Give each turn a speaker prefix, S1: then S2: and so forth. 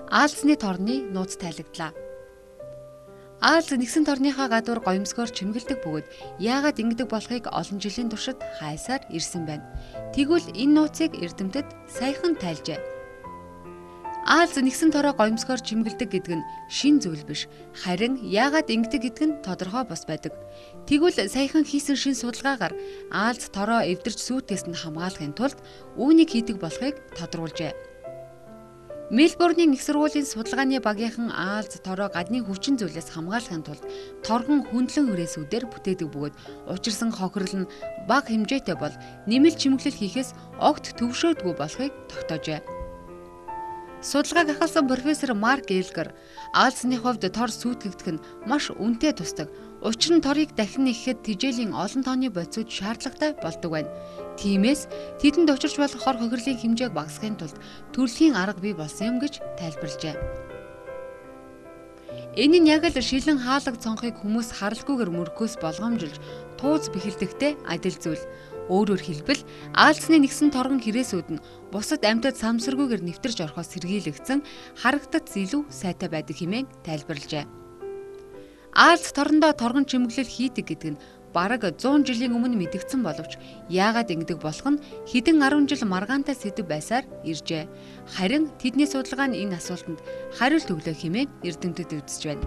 S1: Аалзны торны нууц тайлагдлаа. Аалз нэгсэн торныхаа гадуур гоёмсгоор чимгэлдэг бөгөөд яагаад ингэдэг болохыг олон жилийн туршид хайсаар ирсэн байна. Тэгвэл энэ нууцыг эрдэмтэд саяхан тайлжээ. Аалз нэгсэн тороо гоёмсгоор чимгэлдэг гэдэг нь шин зүйл биш. Харин яагаад ингэдэг гэдэг нь тодорхой бос байдаг. Тэгвэл саяхан хийсэн шин судалгаагаар аалз тороо эвдэрч сүйтгэс нь хамгаалахын тулд үүнийг хийдэг болохыг тодруулжээ. Мельбурний их сургуулийн судалгааны багийнхан аалз тороо гадны хүчин зүйлээс хамгаалахын тулд торгон хөндлөн хүрээсүүдээр бүтээдэг бөгөөд учирсан хохирол нь бага хэмжээтэй бол нэмэлт чимэглэл хийхээс огт төвшөөдгүй болохыг тогтоожээ. Судалгааг ахалсан профессор Марк Элгер аалзны хувьд тор сүйтгэгдэх нь маш үнэтэй тусдаг. Учир нь торыг дахин нэхэхэд тижээлийн олон тооны бодисууд шаардлагатай болдог байна. Тиймээс тэдэнд учирч болох хор хохирлын хэмжээг багасгахын тулд төрөлхийн арга бий болсон юм гэж тайлбарлажээ. Энэ нь яг л шилэн хаалга цонхыг хүмүүс харалгүйгээр мөргөхөөс болгоомжилж тууз бэхэлдэхтэй адил зүйл. Өөрөөр хэлбэл аалзны нэгсэн торгон хэрэгсүүд нь бусад амьтад самсаргүйгээр нэвтэрч орохоос сэргийлэгдсэн харагдах илүү сайтай байдаг хэмээн тайлбарлажээ. Аалз торндоо торгон чимэглэл хийдэг гэдэг нь бараг 100 жилийн өмнө мэдэгдсэн боловч яагаад ингэдэг болох нь хэдэн 10 жил маргаантай сэдв байсаар иржээ. Харин тэдний судалгаа нь энэ асуултанд хариулт өглөө хэмээн эрдэмтэд үзэж байна.